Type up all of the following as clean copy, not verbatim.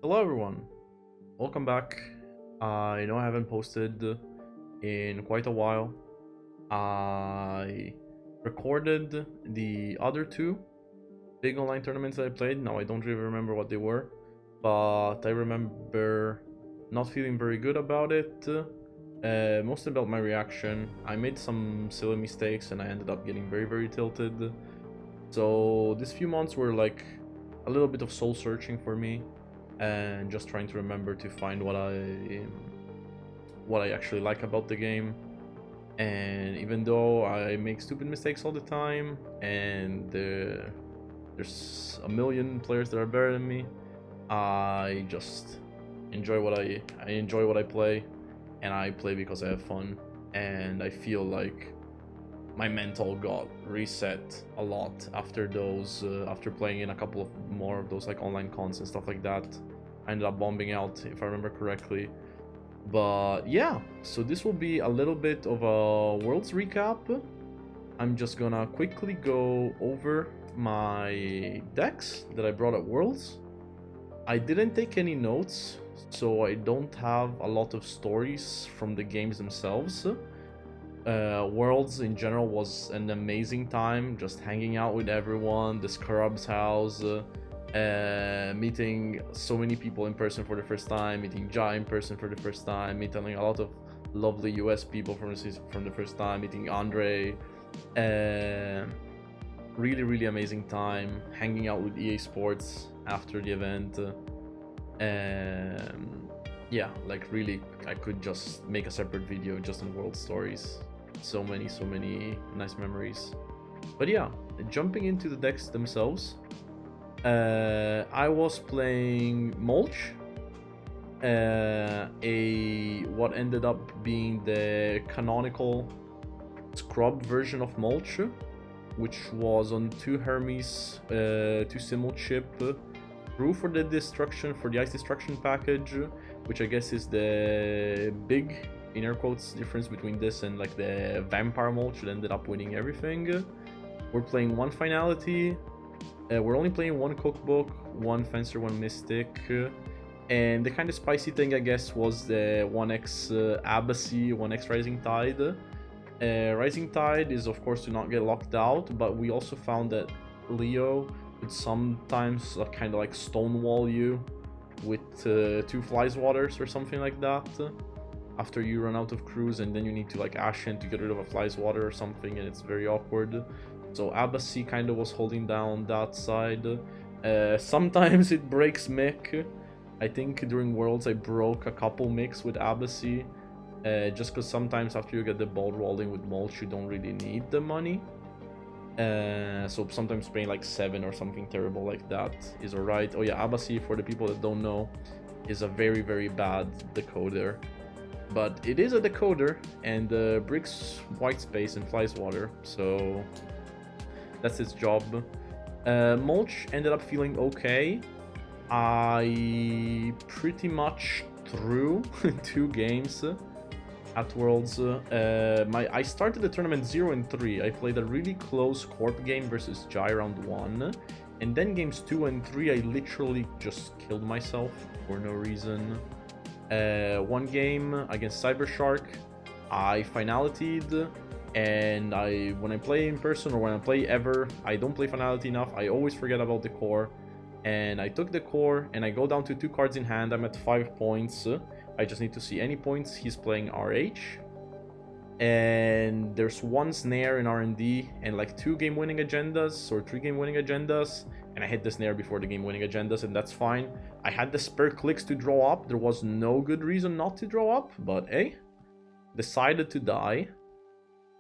Hello everyone, welcome back. I know I haven't posted in quite a while. I recorded the other two big online tournaments that I played. Now I don't really remember what they were, but I remember not feeling very good about it. Mostly about my reaction. I made some silly mistakes and I ended up getting very tilted. So these few months were like a little bit of soul searching for me and just trying to remember to find what I actually like about the game. And even though I make stupid mistakes all the time and there's a million players that are better than me, I just enjoy what I enjoy what I play, and I play because I have fun. And I feel like my mental got reset a lot after those after playing in a couple of more of those like online cons and stuff like that. I ended up bombing out, if I remember correctly. But yeah, so this will be a little bit of a Worlds recap. I'm just gonna quickly go over my decks that I brought at Worlds. I didn't take any notes, so I don't have a lot of stories from the games themselves. Worlds in general was an amazing time, just hanging out with everyone, the SCROBS house, meeting so many people in person for the first time, meeting Jai in person for the first time, meeting a lot of lovely US people from the first time, meeting Andre. Really amazing time, hanging out with EA Sports after the event. Yeah, like really, I could just make a separate video just on World Stories. So many nice memories. But yeah, jumping into the decks themselves, I was playing Mulch, what ended up being the canonical scrub version of Mulch, which was on 2 Hermes, 2 Simul chip, brew for the ice destruction package, which I guess is the big, in air quotes, difference between this and like the vampire Mulch that ended up winning everything. We're playing 1 finality. We're only playing 1 cookbook, 1 fencer, 1 mystic, and the kind of spicy thing I guess was the 1x Abacy, 1x Rising Tide. Rising Tide is of course to not get locked out, but we also found that Leo could sometimes kind of like stonewall you with 2 Flies Waters or something like that after you run out of crews, and then you need to like Ashen to get rid of a Flies Water or something, and it's very awkward. So Abacy kind of was holding down that side. Sometimes it breaks Mick. I think during Worlds I broke a couple Micks with Abacy. Just because sometimes after you get the ball rolling with Mulch, you don't really need the money. So sometimes paying like 7 or something terrible like that is alright. Oh yeah, Abacy, for the people that don't know, is a very bad decoder. But it is a decoder and bricks white space and flies water, so that's its job. Mulch ended up feeling okay. I pretty much threw 2 games at Worlds. I started the tournament 0-3. I played a really close Corp game versus Jai round 1. And then games 2 and 3, I literally just killed myself for no reason. 1 game against Cybershark, I finality'd, and when I play in person or when I play ever, I don't play finality enough. I always forget about the core, and I took the core and I go down to 2 cards in hand. I'm at 5 points. I just need to see any points. He's playing RH, and there's 1 snare in R&D and like 2 game-winning agendas or 3 game-winning agendas, and I hit the snare before the game-winning agendas, and that's fine. I had the spare clicks to draw up. There was no good reason not to draw up, but hey, decided to die.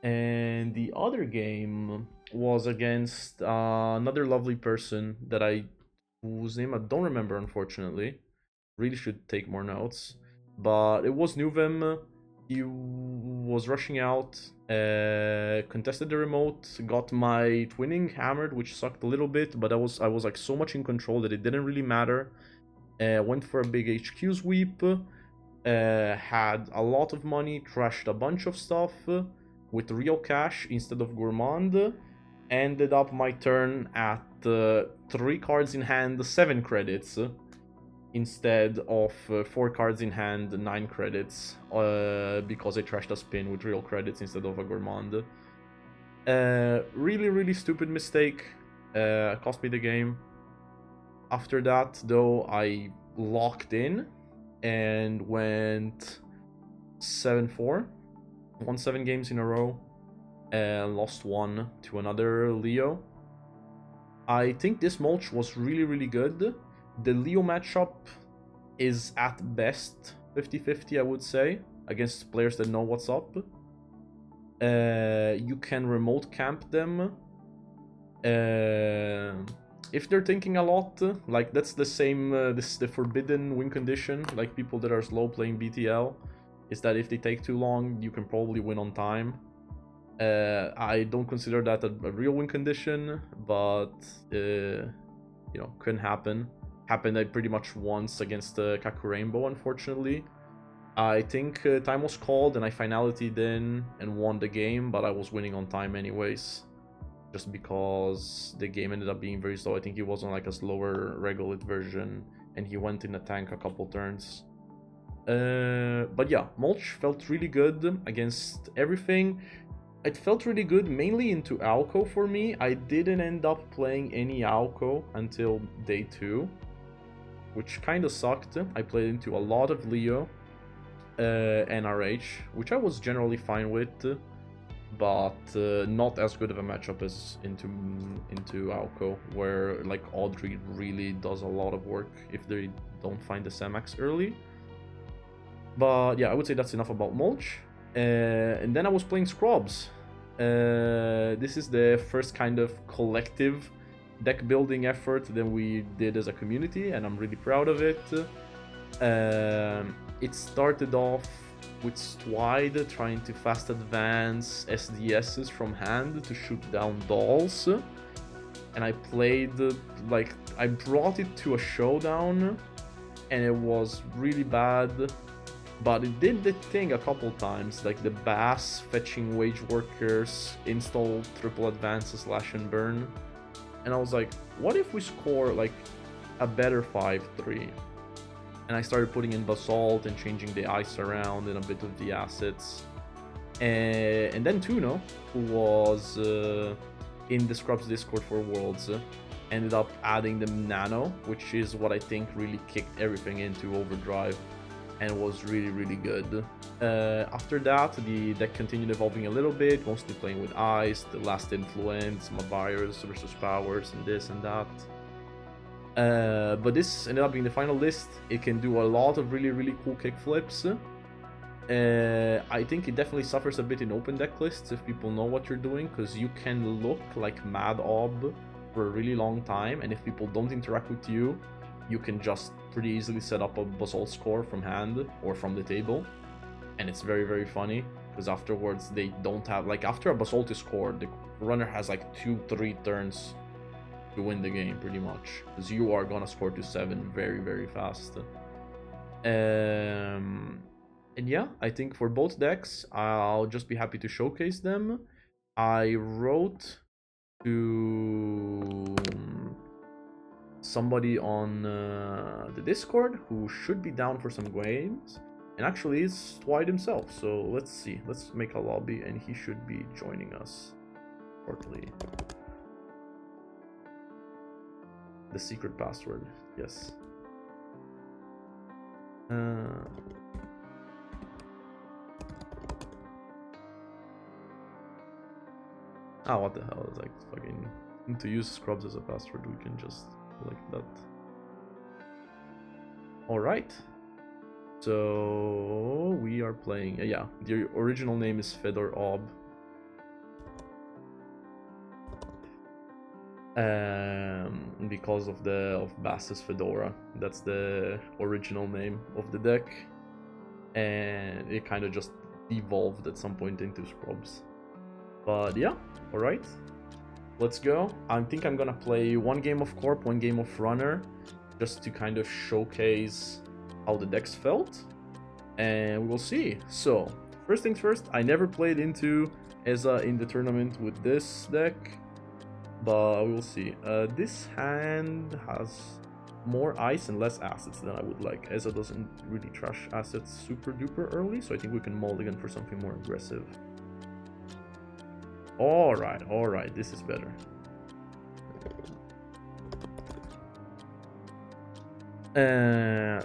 And the other game was against another lovely person that whose name I don't remember, unfortunately. Really should take more notes. But it was Nuvem. He was rushing out, contested the remote, got my twinning hammered, which sucked a little bit, but I was like so much in control that it didn't really matter. Went for a big HQ sweep, had a lot of money, trashed a bunch of stuff with real cash instead of gourmand. Ended up my turn at 3 cards in hand, 7 credits. instead of 4 cards in hand, 9 credits, because I trashed a spin with real credits instead of a gourmand. Really, really stupid mistake. Cost me the game. After that, though, I locked in and went 7-4. Won 7 games in a row. Lost 1 to another Leo. I think this Mulch was really, really good. The Leo matchup is at best 50-50, I would say, against players that know what's up. You can remote camp them. If they're thinking a lot, like that's the same, this is the forbidden win condition, like people that are slow playing BTL, is that if they take too long, you can probably win on time. I don't consider that a real win condition, but you know, couldn't happen. Happened pretty much once against Kaku Rainbow, unfortunately. I think time was called and I finality'd in and won the game, but I was winning on time anyways, just because the game ended up being very slow. I think he was on like a slower Regolith version and he went in a tank a couple turns. But yeah, Mulch felt really good against everything. It felt really good mainly into Alco for me. I didn't end up playing any Alco until day 2, which kind of sucked. I played into a lot of Leo, NRH, which I was generally fine with, but not as good of a matchup as into Alco, where like Audrey really does a lot of work if they don't find the Semax early. But yeah, I would say that's enough about Mulch. And then I was playing SCROBS. This is the first kind of collective deck building effort that we did as a community, and I'm really proud of it. It started off with Swide trying to fast advance SDSs from hand to shoot down dolls, and I played, like, I brought it to a showdown and it was really bad, but it did the thing a couple times, like the Bass fetching Wage Workers, install triple advances, slash and burn, and I was like, what if we score like a better 5-3? And I started putting in Basalt and changing the ice around and a bit of the assets. And then Tuno, who was in the SCROBS Discord for Worlds, ended up adding the Nano, which is what I think really kicked everything into overdrive and was really, really good. After that, the deck continued evolving a little bit, mostly playing with ice, the Last Influence, Mabiars versus Powers, and this and that. But this ended up being the final list. It can do a lot of really, really cool kickflips. I think it definitely suffers a bit in open deck lists if people know what you're doing, because you can look like Mad Ob for a really long time, and if people don't interact with you, you can just pretty easily set up a Basalt score from hand or from the table, and it's very, very funny, because afterwards they don't have, like, after a Basalt is scored, the runner has like 2-3 turns to win the game pretty much, because you are gonna score to 7 very, very fast. And yeah, I think for both decks, I'll just be happy to showcase them. I wrote to somebody on the Discord who should be down for some games, and actually is Dwight himself, so let's see. Let's make a lobby and he should be joining us shortly. The secret password, yes. Ah, what the hell, is like fucking to use SCROBS as a password, we can just like that. Alright. So we are playing, yeah, the original name is Fedor Ob. Because of Bass's Fedora, that's the original name of the deck, and it kind of just evolved at some point into SCROBS. But yeah, alright, let's go. I think I'm gonna play 1 game of Corp, 1 game of Runner, just to kind of showcase how the decks felt, and we'll see. So first things first, I never played into ESA in the tournament with this deck, but we'll see. This hand has more ice and less assets than I would like. Eza doesn't really trash assets super duper early, so I think we can mulligan for something more aggressive. Alright, this is better. And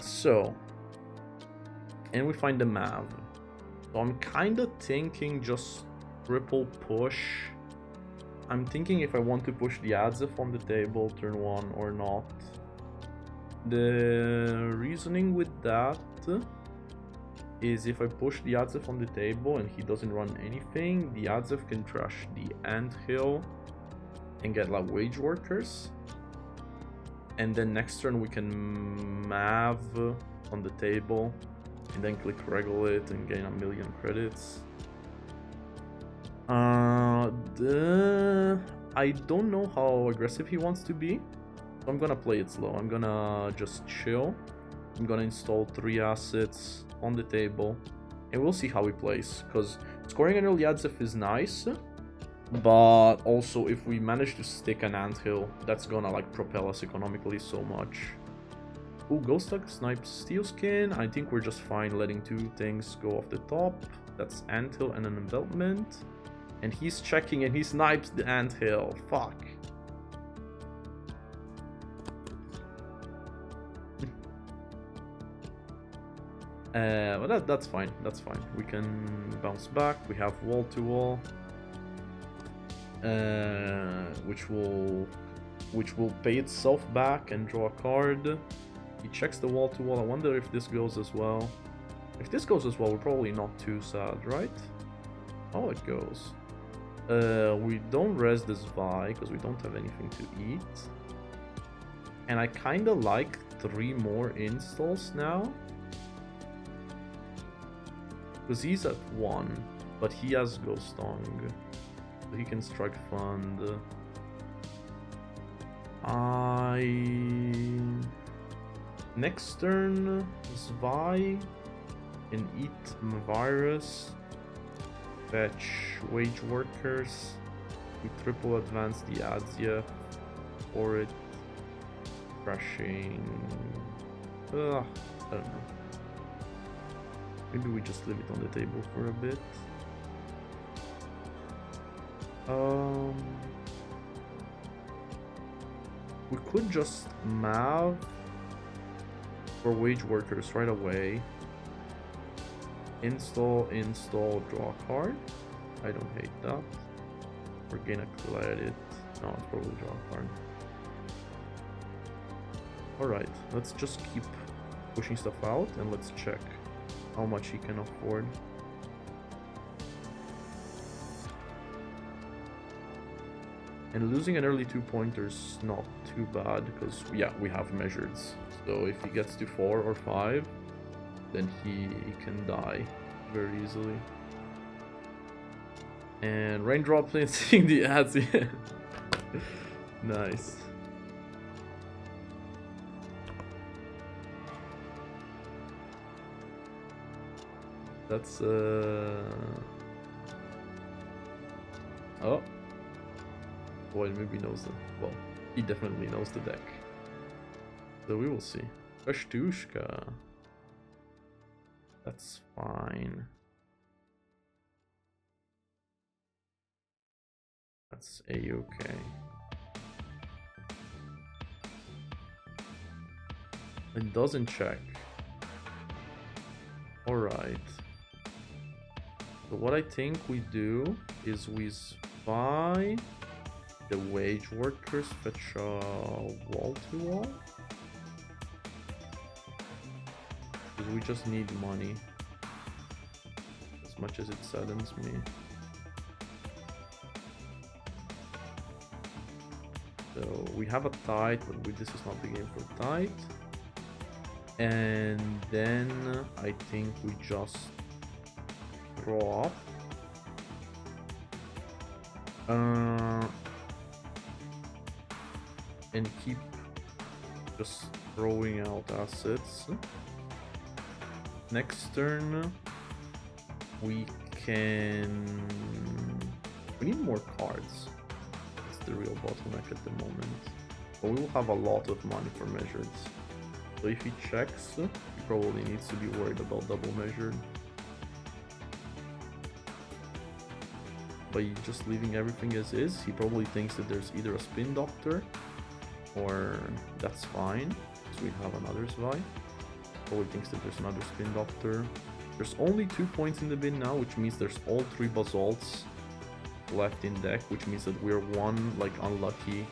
we find the Mav. So I'm kind of thinking just triple push. I'm thinking if I want to push the Adzef on the table turn 1 or not. The reasoning with that is if I push the Adzef on the table and he doesn't run anything, the Adzef can trash the Anthill and get like wage workers. And then next turn we can Mav on the table and then click Reggle it and gain 1,000,000 credits. I don't know how aggressive he wants to be, so I'm gonna play it slow. I'm gonna just chill. I'm gonna install 3 assets on the table and we'll see how he plays, because scoring an early Adzef is nice, but also if we manage to stick an Anthill, that's gonna like propel us economically so much. Ooh, Ghost Tug snipes Steel Skin. I think we're just fine letting 2 things go off the top. That's Anthill and an envelopment. And he's checking and he snipes the Anthill. Fuck. But that's fine. That's fine. We can bounce back. We have wall to wall, which will pay itself back and draw a card. He checks the wall to wall. I wonder if this goes as well. If this goes as well, we're probably not too sad, right? Oh, it goes. We don't res this Vi because we don't have anything to eat. And I kind of like 3 more installs now. Because he's at 1, but he has Ghost Tongue. So he can strike Fund. Next turn, Zwei can eat Virus. Fetch Wage Workers. We triple advance the Adzia for it. Crashing. I don't know. Maybe we just leave it on the table for a bit. We could just Mav for Wage Workers right away. Install, draw a card. I don't hate that. We're gonna collect it. No, it's probably draw a card. Alright, let's just keep pushing stuff out and let's check how much he can afford. And losing an early 2-pointer is not too bad because, yeah, we have measures. So if he gets to 4 or 5, then he can die very easily. And Raindrop seeing the ads. Nice. That's oh. Boy, maybe knows the... Well, he definitely knows the deck. So we will see. Kashtushka. That's fine. That's a-okay. It doesn't check. Alright. So what I think we do is we spy the Wage Workers, fetch wall to wall. Because we just need money. As much as it saddens me. So we have a tide, but this is not the game for tide. And then I think we just draw up. And keep just throwing out assets. Next turn we need more cards. That's the real bottleneck at the moment. But we will have a lot of money for measured. So if he checks, he probably needs to be worried about double measured. By just leaving everything as is, he probably thinks that there's either a spin doctor, or that's fine, so we have another Zwei. Probably thinks that there's another spin doctor. There's only 2 points in the bin now, which means there's all 3 basalts left in deck, which means that we're one like unlucky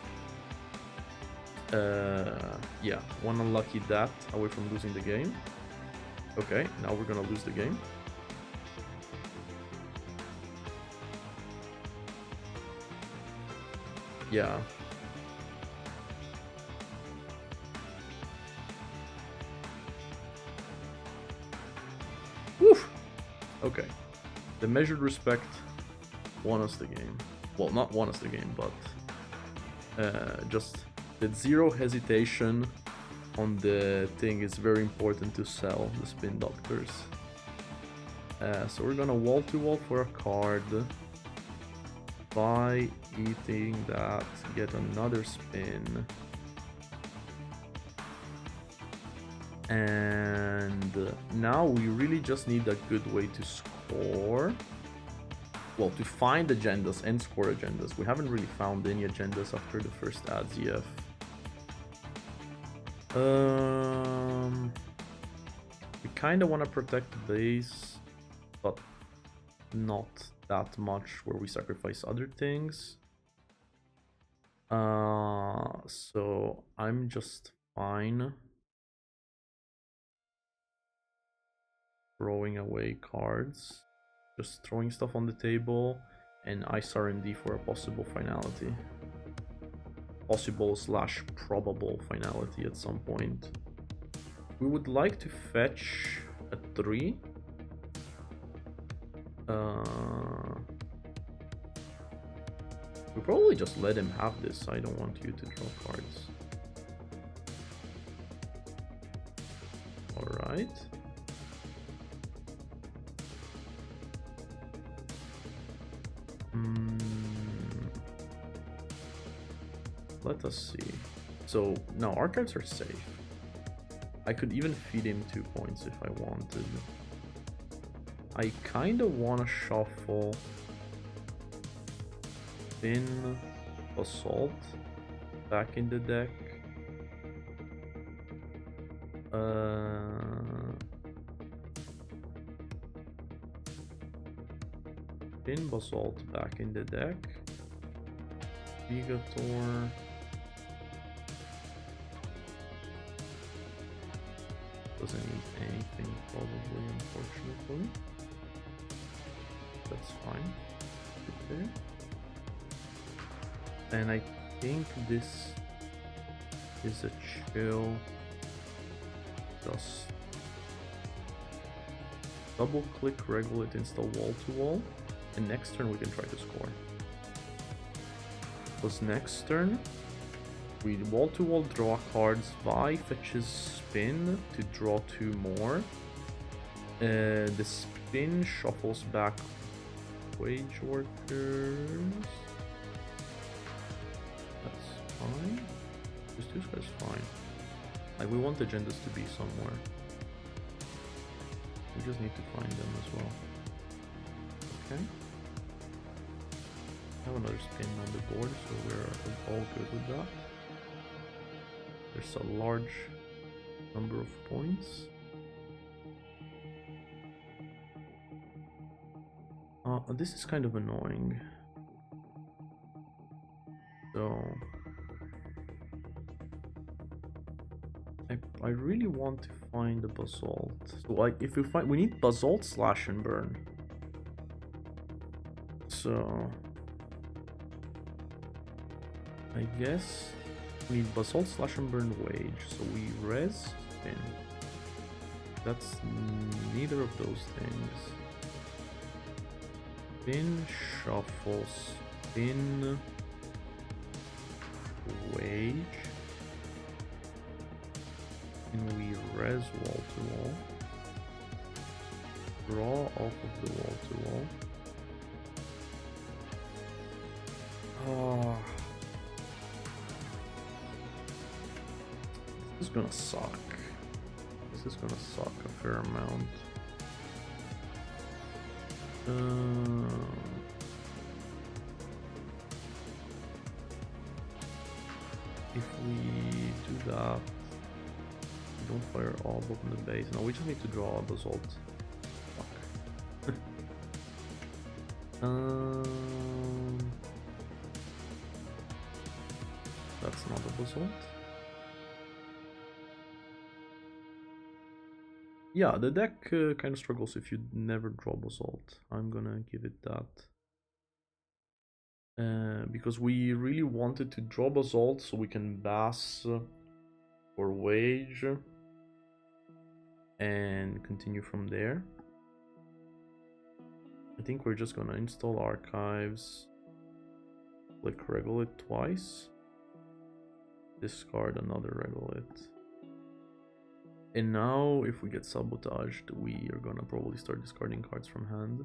one unlucky dat away from losing the game. Okay, now we're gonna lose the game. Yeah. Woof! Okay. The measured respect won us the game. Well, not won us the game, but just that zero hesitation on the thing is very important to sell the spin doctors. So we're gonna wall to wall for a card. By eating that, get another spin. And now we really just need a good way to score. Well, to find agendas and score agendas. We haven't really found any agendas after the first ads yet. We kind of want to protect the base, but not that much where we sacrifice other things. So I'm just fine throwing away cards, just throwing stuff on the table, and ice R&D for a possible finality. Possible/probable finality at some point. We would like to fetch a 3. We probably just let him have this. I don't want you to draw cards. Alright. Let us see. So now archives are safe. I could even feed him 2 points if I wanted. I kind of want to shuffle Spin Basalt back in the deck. Spin Basalt back in the deck. Vigator. Doesn't need anything probably, unfortunately. That's fine. Okay. And I think this is a chill. Just double click, regulate, install wall to wall, and next turn we can try to score. Because next turn we wall to wall draw cards. Vi fetches spin to draw 2 more. The spin shuffles back wage workers. That's fine. This 2 is fine. Like, we want agendas to be somewhere. We just need to find them as well. Okay. Have another spin on the board, so we're all good with that. There's a large number of points. This is kind of annoying. So I really want to find the basalt. So like, if we find, we need basalt slash and burn. So I guess we need basalt slash and burn wage. So we res spin. That's neither of those things. Spin shuffle, spin wage. And we res wall to wall. Draw off of the wall to wall. Oh. gonna suck. This is gonna suck a fair amount. If we do that, we don't fire all up in the base. No, we just need to draw a basalt. Fuck. That's not a basalt. Yeah, the deck kind of struggles if you never draw basalt. I'm gonna give it that. Because we really wanted to draw basalt so we can bass or wage and continue from there. I think we're just gonna install archives, click Regolith twice, discard another Regolith. And now if we get sabotaged, we are gonna probably start discarding cards from hand.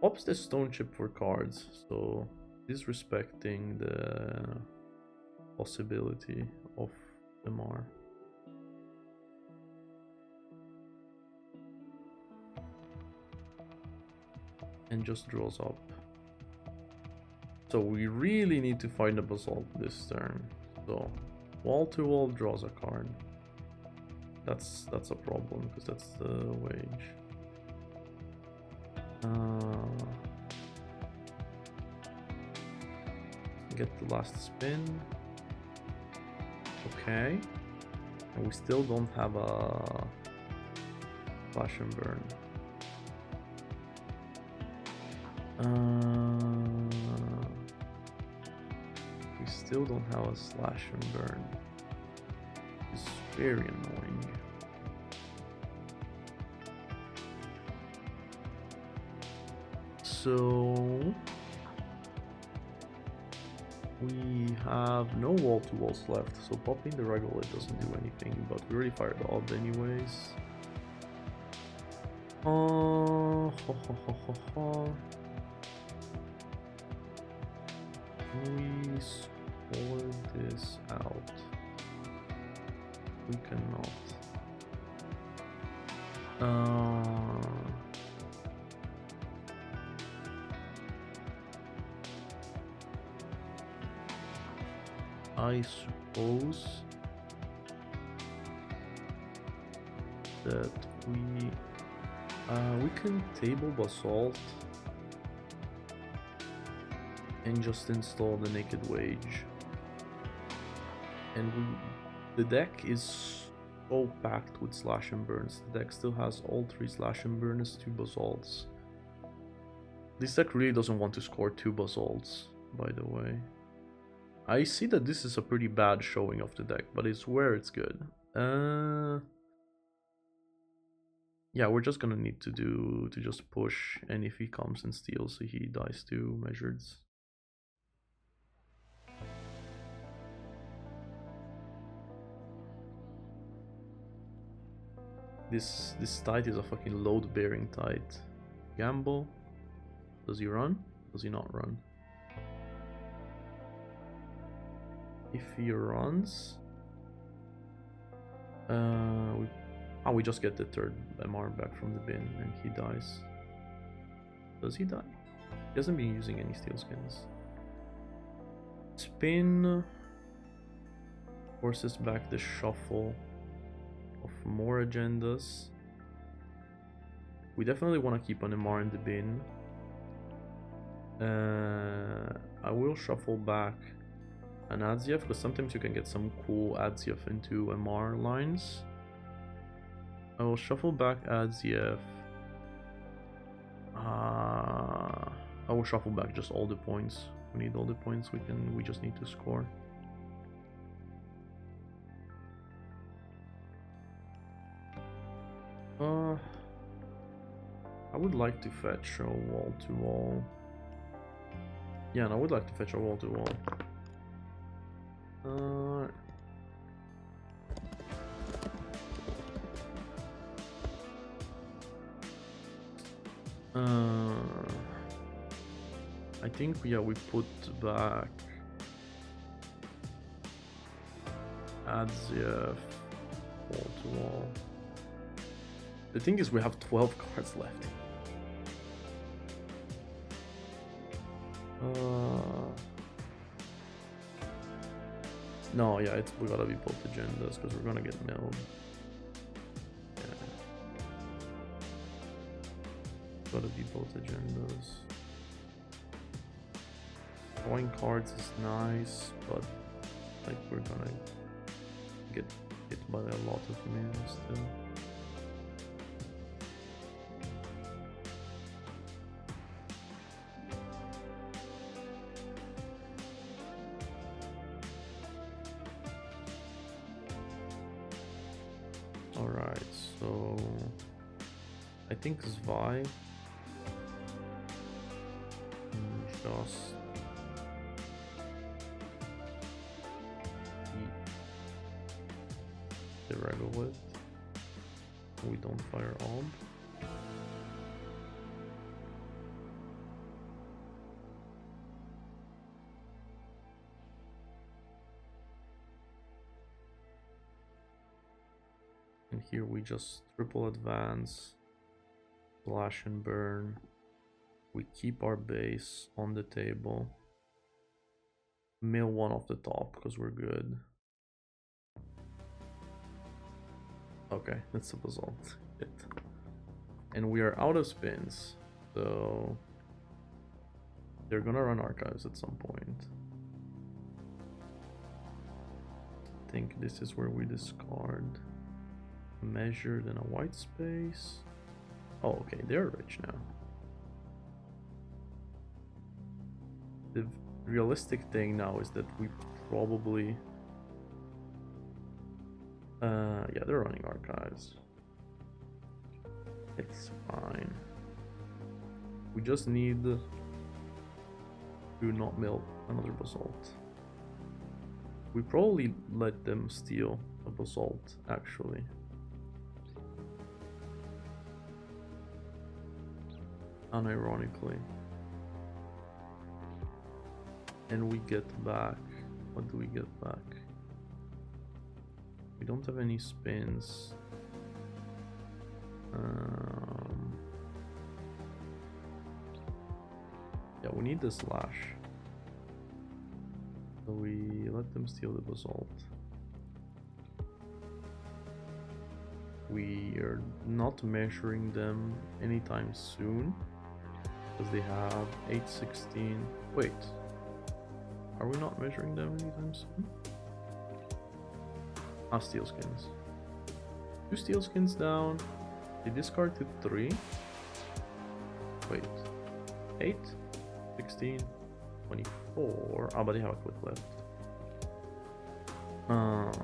Pops the stone chip for cards, so disrespecting the possibility of MR. And just draws up. So we really need to find a basalt this turn. So wall to wall draws a card. That's a problem because that's the wage. Get the last spin. Okay. And we still don't have a Flash and Burn. We still don't have a Slash and Burn. It's very annoying. So we have no wall-to-walls left, so popping the Regolith doesn't do anything, but we already fired off anyways. Can we score this out? We cannot. I suppose that we can table basalt and just install the naked wage. And the deck is so packed with slash and burns. The deck still has all 3 slash and burns, 2 basalts. This deck really doesn't want to score 2 basalts, by the way. I see that this is a pretty bad showing of the deck, but I swear it's good. Yeah, we're just gonna need to just push, and if he comes and steals, he dies to measures. This tide is a fucking load-bearing tide. Gamble. Does he run? Does he not run? If he runs, we just get the 3rd MR back from the bin and he dies. Does he die? He hasn't been using any steel skins. Spin forces back the shuffle of more agendas. We definitely want to keep an MR in the bin. I will shuffle back an Adziev, because sometimes you can get some cool Adziev into MR lines. I will shuffle back Adziev. I will shuffle back just all the points. We need all the points. We just need to score. I would like to fetch a wall to wall. Yeah, and I would like to fetch a wall to wall. I think we put back Adds, yeah, wall to wall. The thing is, we have 12 cards left. No, yeah, we gotta be both agendas because we're gonna get milled. Yeah. Gotta be both agendas. Drawing cards is nice, but like we're gonna get hit by a lot of men still. Alright, so I think Zwei just the Regolith. We don't fire on. And here we just triple advance, slash and burn. We keep our base on the table. Mill one off the top because we're good. Okay, that's a basalt. And we are out of spins, so they're gonna run archives at some point. I think this is where we discard. Measured in a white space. Oh, okay, they're rich now. The realistic thing now is that we probably yeah, they're running archives. It's fine. We just need to not mill another basalt. We probably let them steal a basalt, actually. Unironically. And we get back. What do we get back? We don't have any spins. Yeah, we need the slash. So we let them steal the basalt. We are not measuring them anytime soon because they have 816. Wait, are we not measuring them anytime soon? Ah, steel skins. 2 steel skins down. They discard to 3. Wait, 8, 16, 24. Ah, but they have a click left.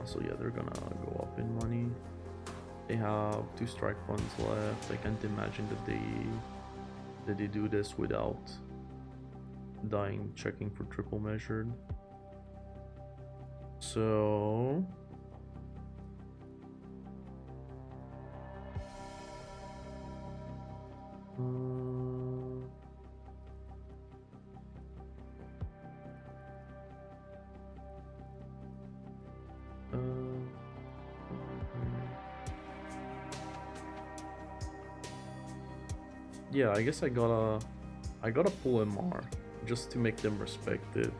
So yeah, they're gonna go up in money. They have 2 strike funds left. I can't imagine that they do this without dying checking for triple measured. So yeah, I guess I gotta pull MR just to make them respect it.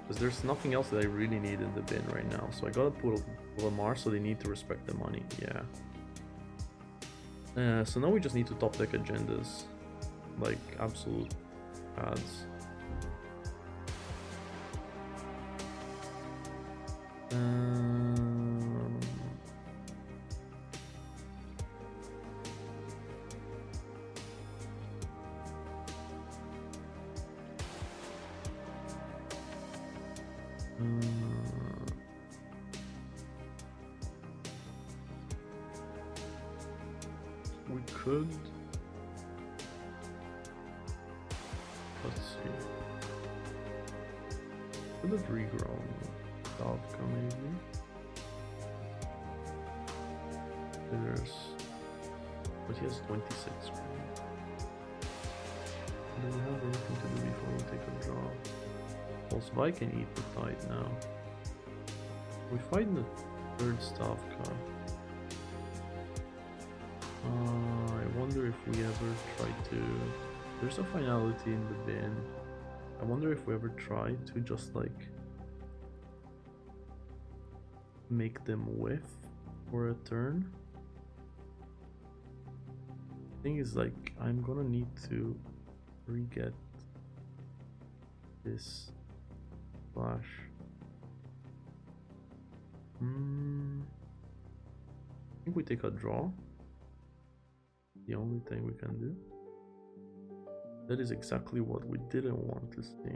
Because there's nothing else that I really need in the bin right now. So I gotta pull MR so they need to respect the money, yeah. So now we just need to top deck agendas. Like absolute ads. We could. Let's see. Could have regrown Davka maybe. There's. But he has 26. Do we have anything to do before we take a draw? Also, I can eat the tide now. We find the third staff car. I wonder if we ever try to... There's a finality in the bin. I wonder if we ever try to just like make them whiff for a turn. Thing is, like, I'm gonna need to re-get this flash. I think we take a draw. The only thing we can do. That is exactly what we didn't want to see.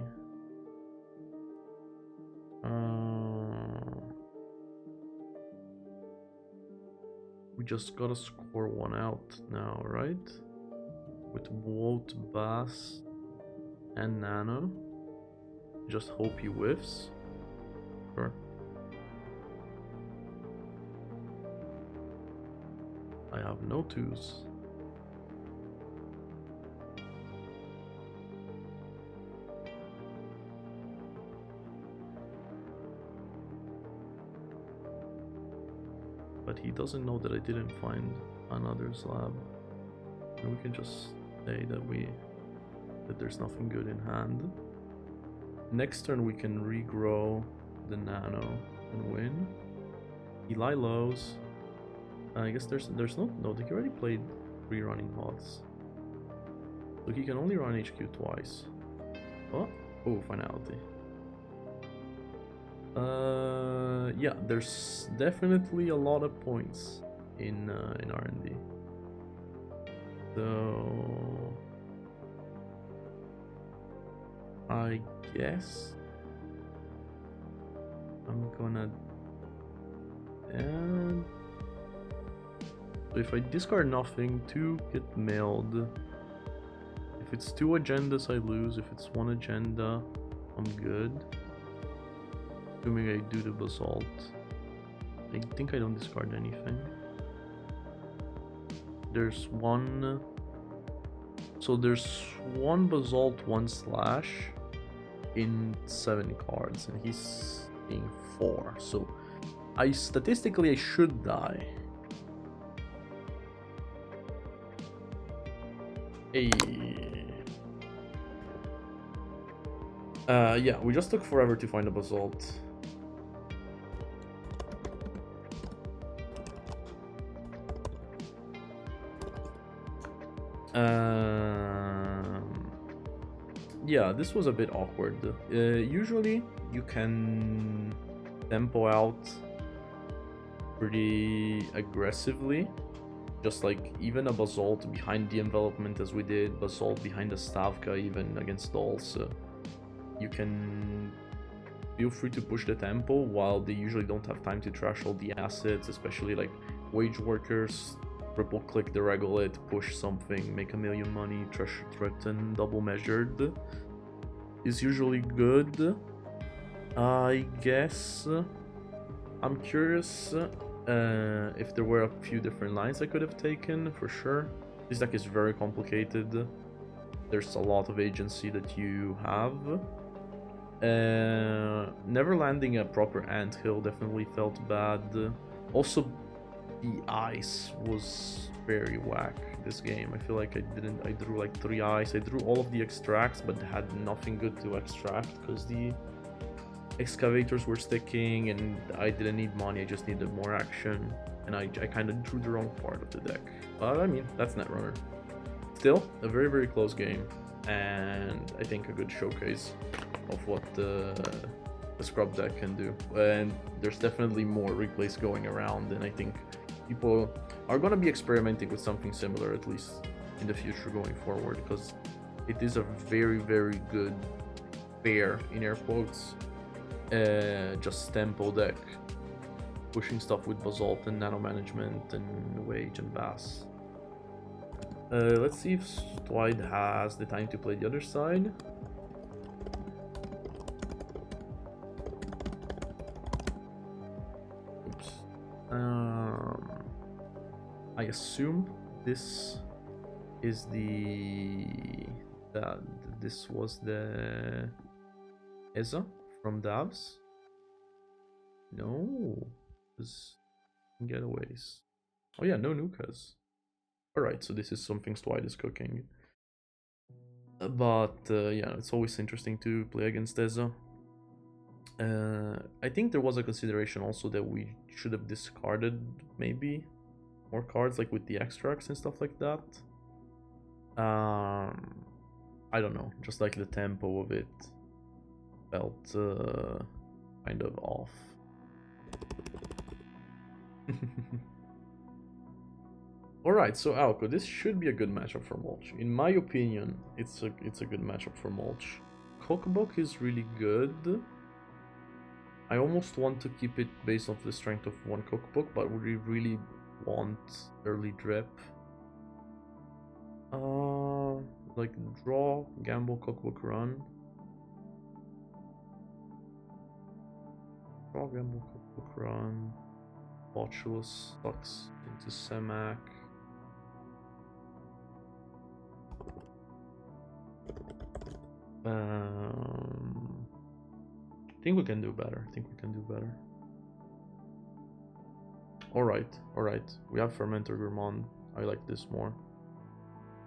We just gotta score one out now, right? With both Bass and Nano. Just hope he whiffs. Sure. I have no twos. But he doesn't know that I didn't find another slab. And we can just say that there's nothing good in hand. Next turn we can regrow the Nano and win. He lie lows. I guess there's no, he already played 3 running hots. So he can only run HQ twice. Oh, finality. Yeah, there's definitely a lot of points in R&D. So I guess I'm gonna add. So if I discard nothing, 2 get mailed. If it's 2 agendas, I lose. If it's 1 agenda, I'm good. Assuming I do the basalt. I think I don't discard anything. There's 1. So there's 1 basalt, 1 slash in 7 cards, and he's being 4. So statistically I should die. Yeah, we just took forever to find a basalt. Yeah, this was a bit awkward. Usually you can tempo out pretty aggressively. Just like even a basalt behind the envelopment as we did, basalt behind the Stavka even against dolls. You can feel free to push the tempo while they usually don't have time to trash all the assets, especially like wage workers. Triple click the regolith, push something, make a million money, trash threaten, double measured is usually good. I guess I'm curious if there were a few different lines I could have taken, for sure. This deck is very complicated. There's a lot of agency that you have. Never landing a proper anthill definitely felt bad. Also, the ice was very whack this game. I feel like I drew like 3 ice. I drew all of the extracts, but had nothing good to extract because the excavators were sticking and I didn't need money, I just needed more action, and I kind of drew the wrong part of the deck. But I mean, that's Netrunner. Still, a very, very close game, and I think a good showcase of what the scrub deck can do. And there's definitely more replays going around, and I think people are going to be experimenting with something similar, at least in the future going forward, because it is a very, very good, fair, in air quotes, just tempo deck, pushing stuff with basalt and nano management and wage and bass. Let's see if Dwight has the time to play the other side. Oops. I assume this is this was the Eza from Davs? No. There's getaways. Oh yeah, no Nukas. Alright, so this is something Dwight is cooking. But yeah, it's always interesting to play against Eza. I think there was a consideration also that we should have discarded maybe more cards, like with the extracts and stuff like that. I don't know, just like the tempo of it felt kind of off. Alright, so Alco, this should be a good matchup for Mulch. In my opinion, it's a good matchup for Mulch. Cookbook is really good. I almost want to keep it based off the strength of one cookbook, but we really want early drip. Like draw, gamble, cookbook, run. Draw, gamble, cookbook, run. Botulus sucks into Semak. I think we can do better. Alright. We have Fermentor Gourmand. I like this more.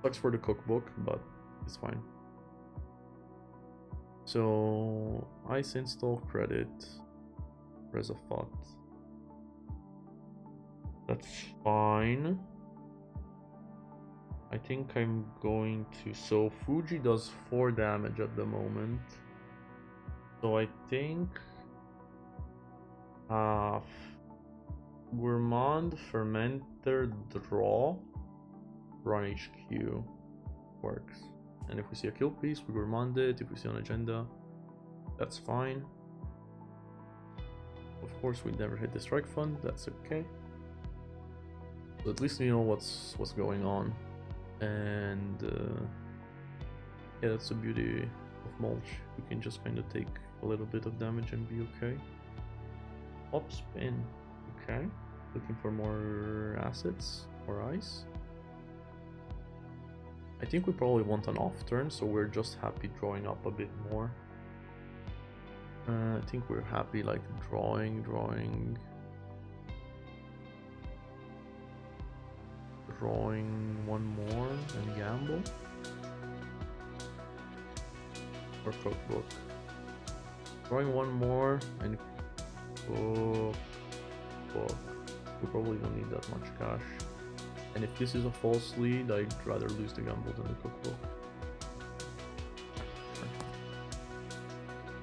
Sucks for the cookbook, but it's fine. So, Ice Install, Credit, Resafot. That's fine. I think I'm going to... So, Fuji does 4 damage at the moment. So, I think... Gourmand, Fermenter, Draw, Run HQ works. And if we see a kill piece, we Gourmand it. If we see an agenda, that's fine. Of course, we never hit the strike fund. That's okay. So at least we know what's going on. And yeah, that's the beauty of Mulch. We can just kind of take a little bit of damage and be okay. Pop spin. Okay. Looking for more assets or ice. I think we probably want an off turn, so we're just happy drawing up a bit more. I think we're happy like drawing one more and gamble. Or cookbook. Drawing one more and cookbook. We probably don't need that much cash. And if this is a false lead, I'd rather lose the gamble than the cookbook.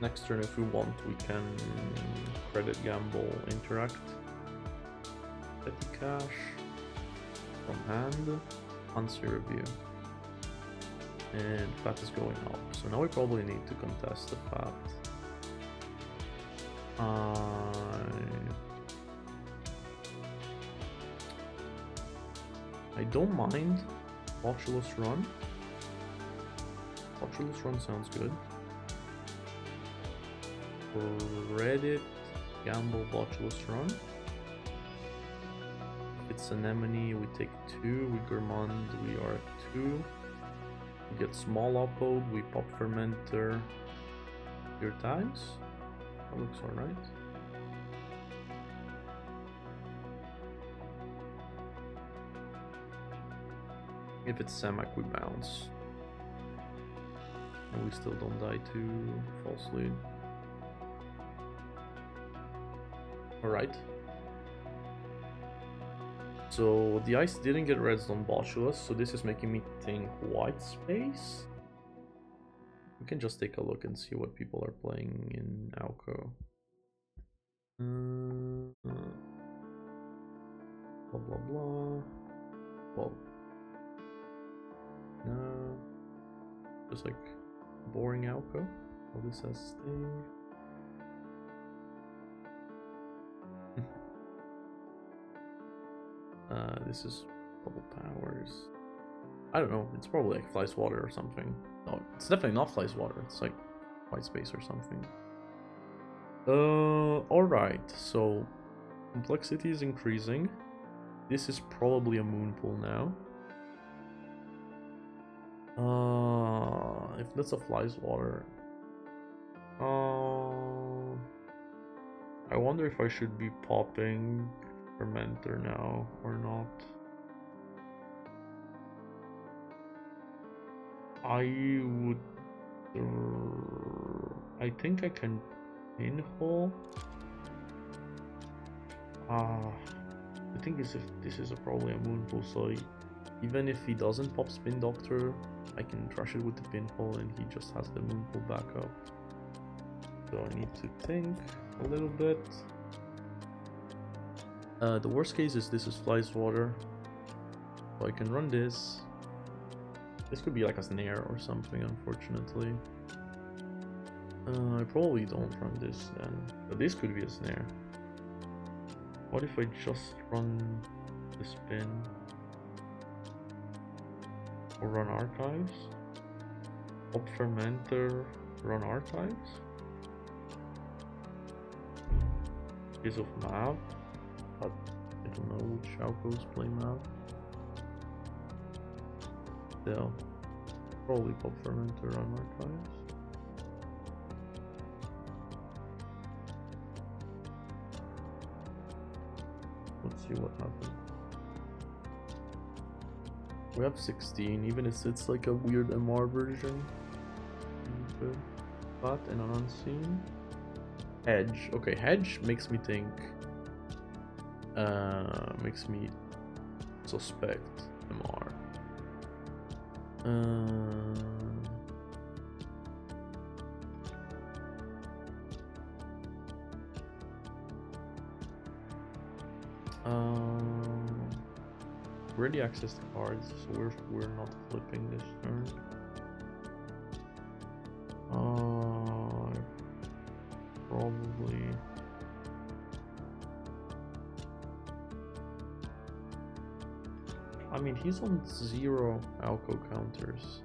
Next turn, if we want, we can credit, gamble, interact. Petty cash from hand, answer review. And fat is going up. So now we probably need to contest the fat. I don't mind Botulus Run. Botulus Run sounds good. Credit, gamble, Botulus Run. If it's Anemone, we take 2. We Gourmand, we are at 2. We get small oppo, we pop Fermenter. Your times? That looks alright. If it's Semak, we bounce. And we still don't die to false lead. Alright. So the ice didn't get redstone Botulus, so this is making me think white space. We can just take a look and see what people are playing in Alco. Blah blah blah. Well, no, just like boring Alco. All this has sting. This is double powers. I don't know. It's probably like Fly's Water or something. No, it's definitely not Fly's Water. It's like white space or something. Alright. So complexity is increasing. This is probably a moon pool now. If that's a Fly's Water, I wonder if I should be popping fermenter now or not. I would. I think I can pinhole. The thing is, if this is probably a moonpool, so even if he doesn't pop spin doctor, I can trash it with the pinhole, and he just has the moonpool backup. So I need to think a little bit. The worst case is this is flies water, so I can run this. This could be like a snare or something, unfortunately. I probably don't run this then, but this could be a snare. What if I just run the spin? Or run archives? Pop fermenter, run archives? Piece of map, but I don't know which alcos play map. Still, probably pop fermenter, run archives. Let's see what happens. We have 16, even if it's like a weird MR version. Good. But and an unseen. Hedge. Okay, hedge makes me think. Makes me suspect MR. Already accessed the cards, so we're not flipping this turn. Probably. I mean, he's on 0 alco counters.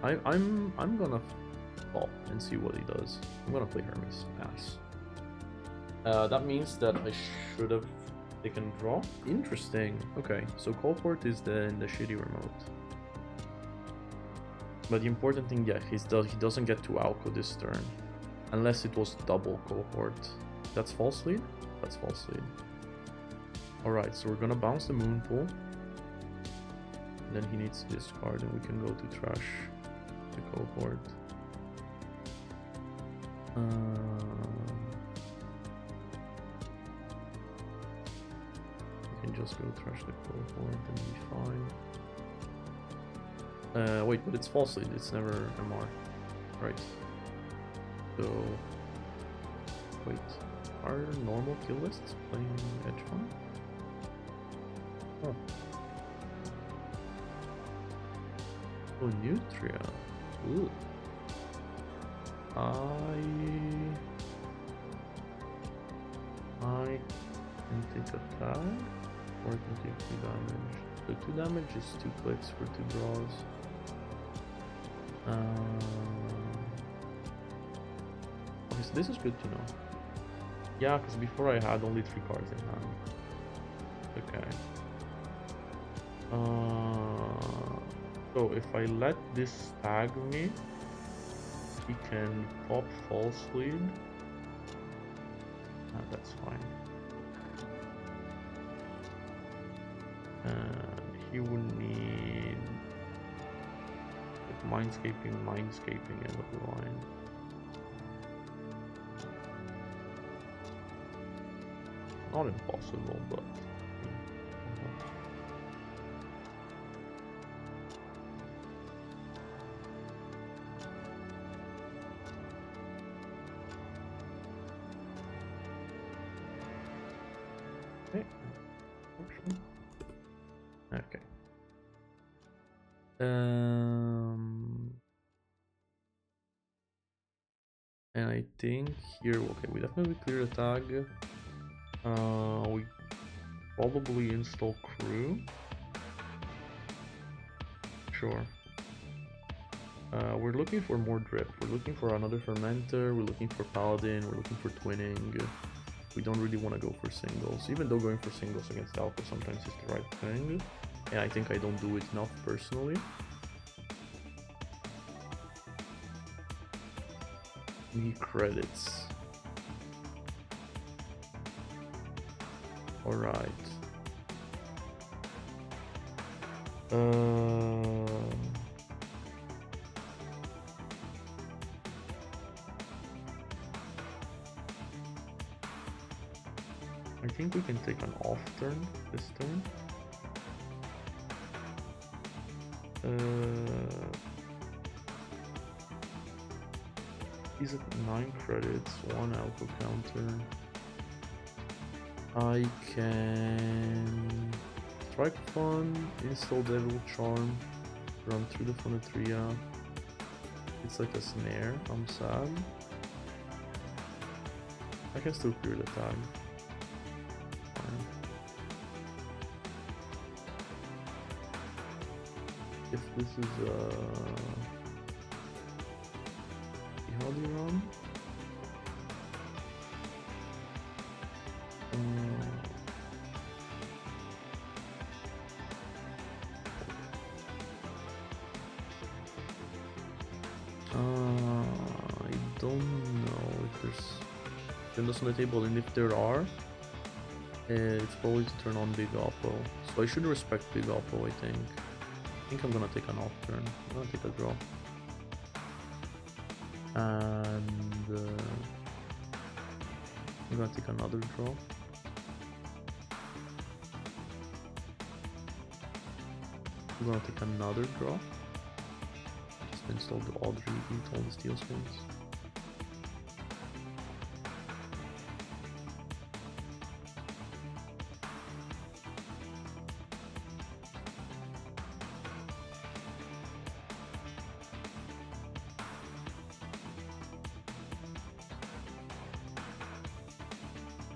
I'm gonna pop and see what he does. I'm gonna play Hermes ass. That means that I should have taken draw. Interesting. Okay, so Corp is in the shitty remote. But the important thing, yeah, he doesn't get to alco this turn. Unless it was double cohort. That's false lead? That's false lead. Alright, so we're gonna bounce the moonpool. And then he needs to discard and we can go to trash the cohort. We can just go trash the cohort and be fine. Wait, but it's false lead, it's never MR. Right. So wait, are normal kill lists playing edge one? Oh. Oh, Nutria. Ooh. I can take a tag, or I can take 2 damage. So 2 damage is 2 clicks for 2 draws. Okay, so this is good to know. Yeah, because before I had only 3 cards in hand. Okay. So if I let this tag me, he can pop false lead. That's fine. And he would need like mindscaping end of the line. Not impossible, but okay. And I think here, okay, we definitely clear the tag. We probably install crew. Sure. We're looking for more drip. We're looking for another fermenter. We're looking for paladin. We're looking for twinning. We don't really want to go for singles, even though going for singles against alpha sometimes is the right thing. And I think I don't do it enough personally. Need credits. Alright. I think we can take an off turn this turn. He's at 9 credits, 1 alpha counter. I can strike fun, install Devil Charm, run through the Funetria. It's like a snare, I'm sad. I can still clear the tag. Fine. If this is how do you run? I don't know if there's agendas on the table, and if there are, it's probably to turn on Big Oppo. So I should respect Big Oppo, I think. I think I'm gonna take an off turn. I'm gonna take a draw. And I'm gonna take another draw. I'm gonna take another draw. Just install the Audrey, eat all the steel skins.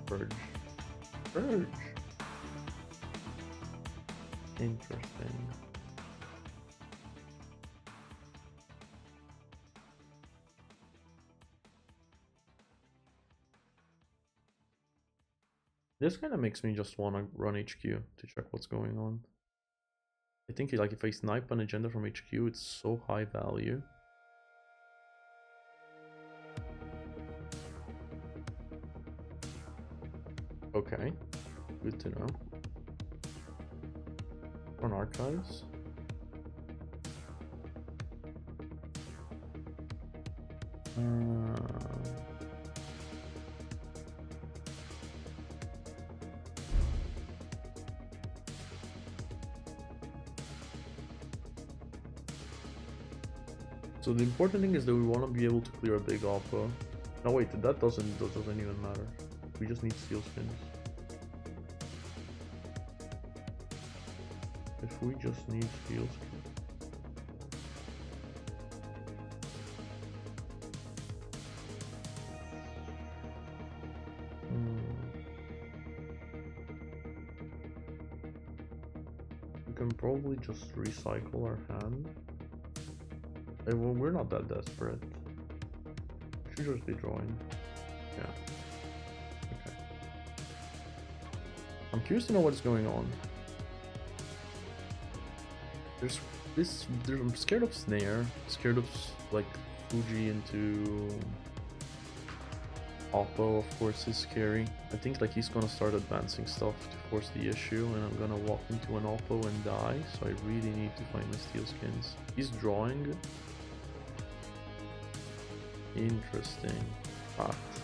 Purge. Purge. Interesting. This kind of makes me just want to run HQ to check what's going on. I think like if I snipe an agenda from HQ, it's so high value. Okay, good to know. On archives. So the important thing is that we want to be able to clear a big Oppo. No wait, that doesn't even matter. We just need steel skins. If we just need steel skins. We can probably just recycle our hand. Well, we're not that desperate. We should just be drawing. Yeah. Okay. I'm curious to know what's going on. There's this. I'm scared of Snare. Scared of like Fuji into Oppo. Of course, is scary. I think like he's gonna start advancing stuff to force the issue, and I'm gonna walk into an Oppo and die. So I really need to find my steel skins. He's drawing. Interesting. Fact.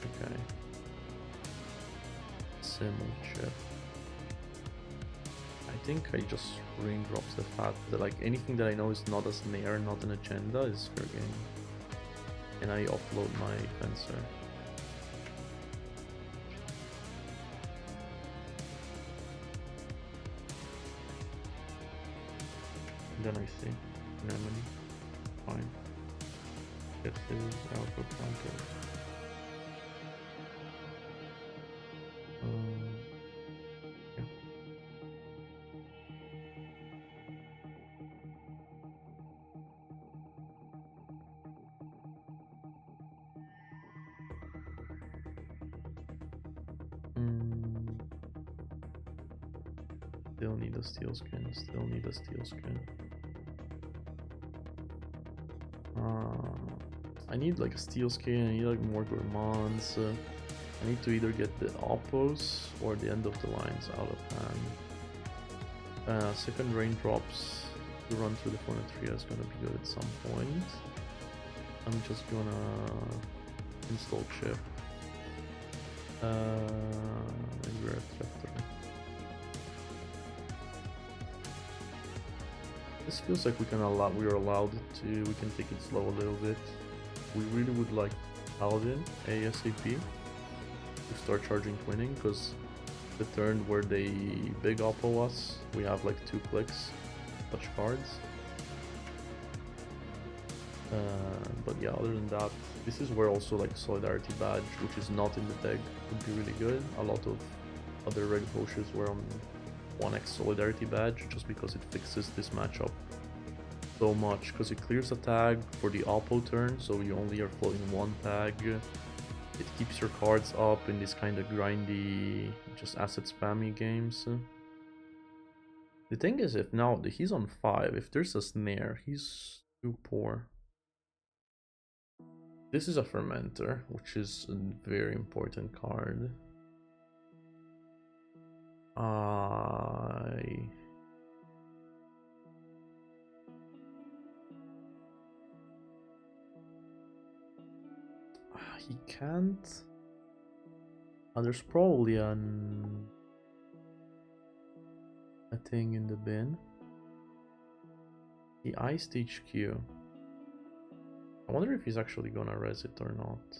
Okay. Simul chip. I think I just raindrops the fact that like anything that I know is not a snare, not an agenda is fair game. And I offload my fencer. And then I see anemone. Fine. This is alpha counter. Yeah. Still need a steel skin. Still need a steel skin. I need like a steel skin, I need like more gourmands. I need to either get the oppos or the end of the lines out of hand. Second raindrops to run through the Fornitria is gonna be good at some point. I'm just gonna install chip. This feels like we are allowed to, we can take it slow a little bit. We really would like Paladin ASAP to start charging twinning, because the turn where they big oppo us, we have like 2 clicks, touch cards. But yeah, other than that, this is where also like Solidarity Badge, which is not in the deck, would be really good. A lot of other red potions were on 1x Solidarity Badge, just because it fixes this matchup so much, because it clears a tag for the oppo turn, so you only are floating 1 tag. It keeps your cards up in this kind of grindy, just asset spammy games. The thing is, if now he's on 5, if there's a snare, he's too poor. This is a fermenter, which is a very important card. He can't. There's probably a thing in the bin. The iced HQ. I wonder if he's actually gonna res it or not.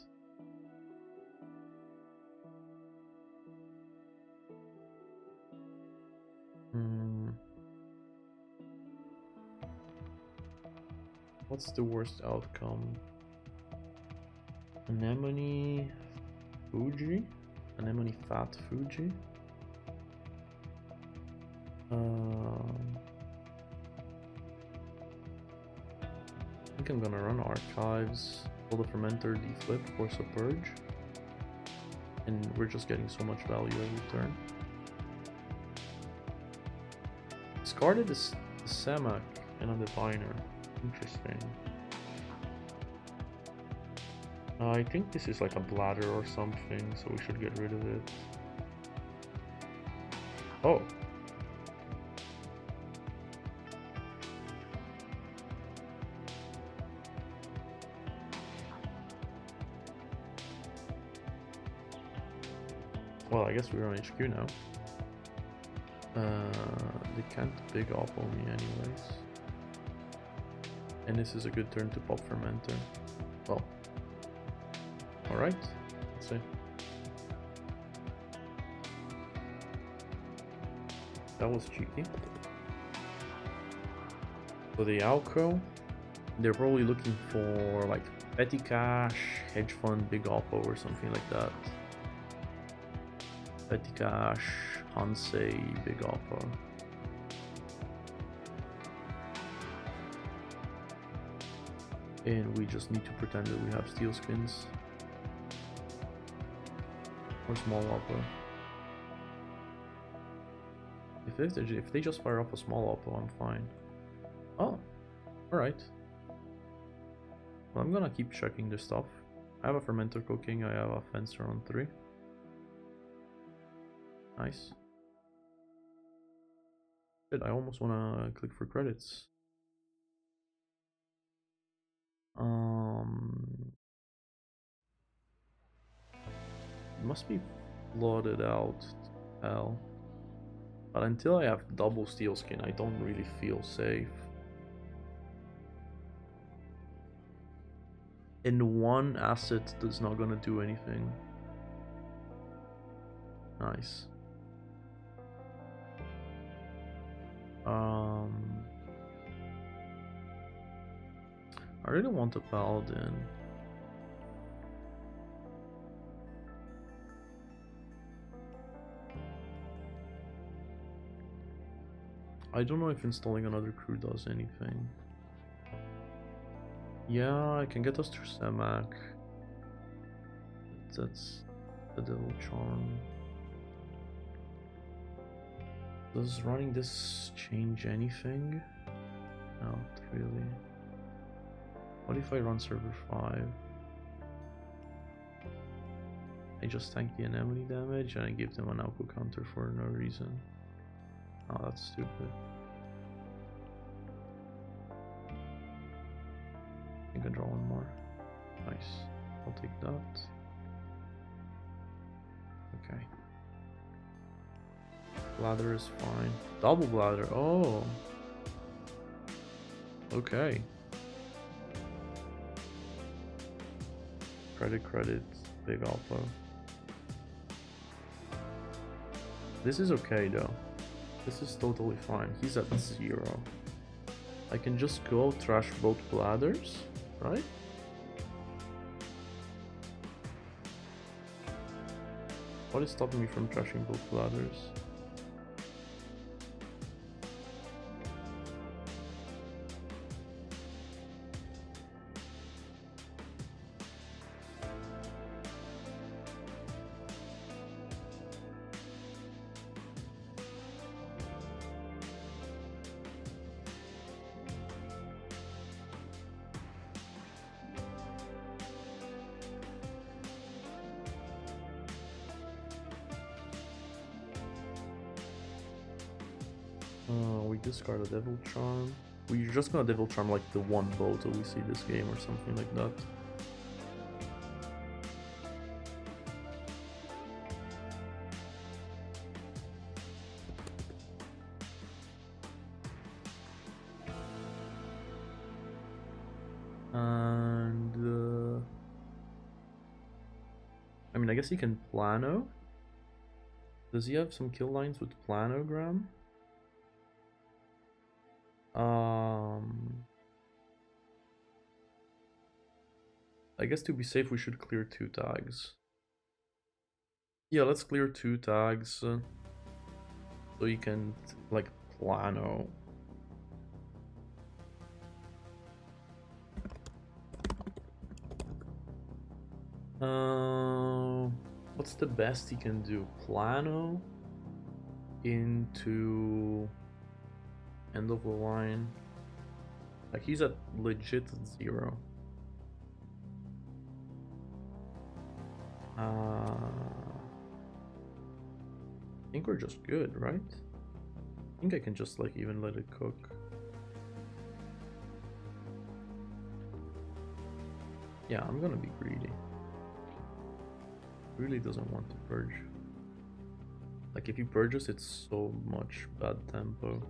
What's the worst outcome? Anemone Fuji? Anemone Fat Fuji? I think I'm gonna run Archives, pull the Fermenter, deflip, force a Purge, and we're just getting so much value every turn. Discarded the Samak and a Diviner. Interesting. I think this is like a bladder or something, so we should get rid of it. Oh. Well, I guess we're on HQ now. They can't big oppo me anyways. And this is a good turn to pop Fermenter. Well. Alright, let's see. That was cheeky. So the Alco, they're probably looking for like petty cash, hedge fund, big oppo or something like that. Petty cash, Hansei, big oppo. And we just need to pretend that we have steel skins. Or small oppo. If they just fire off a small oppo, I'm fine. Oh, alright. Well, I'm gonna keep checking this stuff. I have a fermenter cooking, I have a fencer on 3. Nice. Shit, I almost wanna click for credits. It must be flooded out to hell. But until I have double steel skin, I don't really feel safe. And one asset that's not gonna do anything. Nice. I really want a paladin. I don't know if installing another crew does anything. Yeah, I can get us through Samak. That's the Devil Charm. Does running this change anything? Not really. What if I run server 5? I just tank the anemone damage and I give them an alco counter for no reason. Oh, that's stupid. I think I draw one more. Nice. I'll take that. Okay. Bladder is fine. Double bladder. Oh. Okay. Credit, big alpha. This is okay though. This is totally fine. He's at 0. I can just go trash both bladders, right? What is stopping me from trashing both bladders? We discard a Devil Charm. We're just gonna Devil Charm like the one boat that we see this game or something like that. And I mean, I guess he can Plano. Does he have some kill lines with Planogram? I guess to be safe we should clear 2 tags. Yeah, let's clear 2 tags so you can like Plano. What's the best he can do? Plano into end of the line. Like he's at legit 0. I think we're just good, right? I think I can just like even let it cook. Yeah, I'm gonna be greedy. Really doesn't want to purge. Like if he purges, it's so much bad tempo.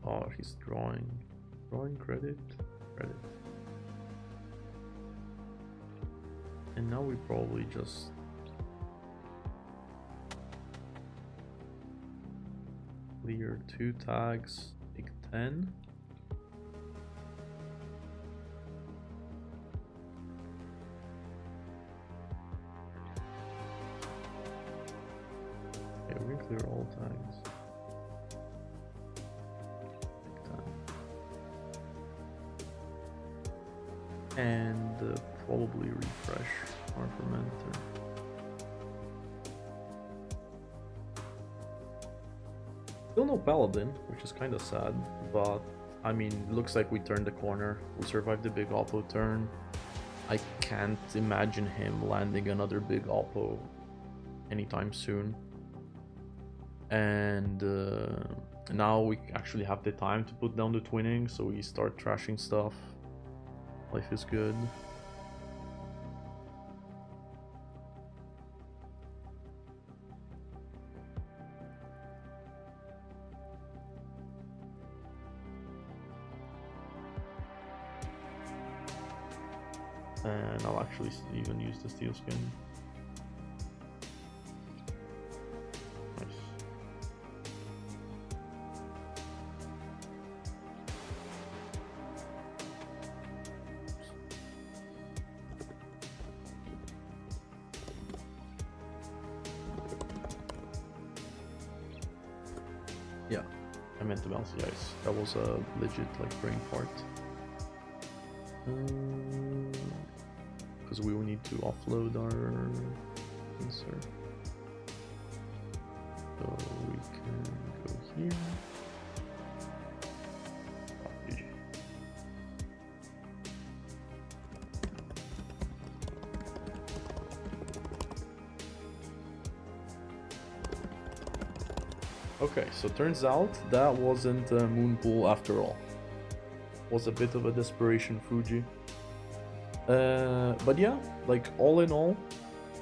Oh, he's drawing credit. And now we probably just clear 2 tags, take 10. Okay, we're gonna clear all tags. And probably refresh our fermenter. Still no paladin, which is kind of sad, but I mean, looks like we turned the corner. We survived the big Oppo turn. I can't imagine him landing another big Oppo anytime soon. And now we actually have the time to put down the twinning, so we start trashing stuff. Life is good. And I'll actually even use the steel skin. Nice. Yeah, I meant to bounce the ice. That was a legit like brain fart. Because we will need to offload our insert. So we can go here. Okay, so turns out that wasn't a moon pool after all. Was a bit of a desperation Fuji. But yeah, like all in all,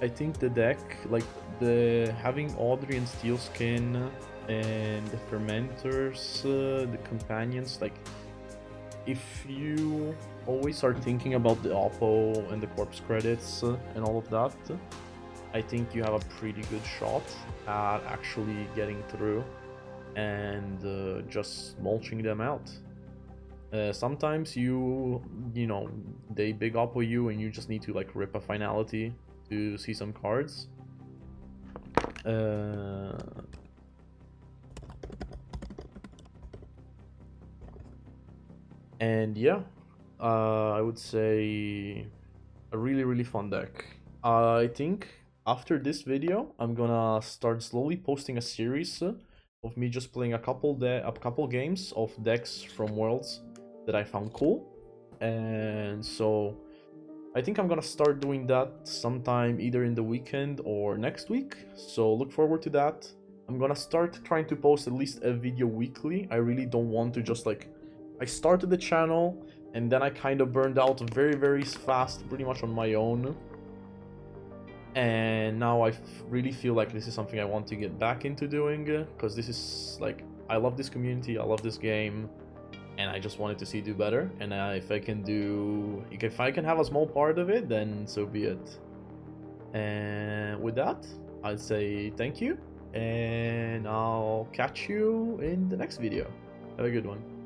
I think the deck, like the having Audrey and Steel Skin and the fermenters, the companions, like if you always are thinking about the Oppo and the Corpse credits and all of that, I think you have a pretty good shot at actually getting through and just mulching them out. Sometimes you know, they big Oppo you and you just need to like rip a finality to see some cards. And yeah, I would say a really fun deck. I think after this video, I'm gonna start slowly posting a series of me just playing a couple games of decks from Worlds that I found cool. And so I think I'm gonna start doing that sometime either in the weekend or next week. So look forward to that. I'm gonna start trying to post at least a video weekly. I really don't want to just like... I started the channel and then I kind of burned out very fast, pretty much on my own. And now I really feel like this is something I want to get back into doing, because this is like... I love this community, I love this game, and I just wanted to see it do better. And if I can have a small part of it, then so be it. And with that, I'd say thank you, and I'll catch you in the next video. Have a good one.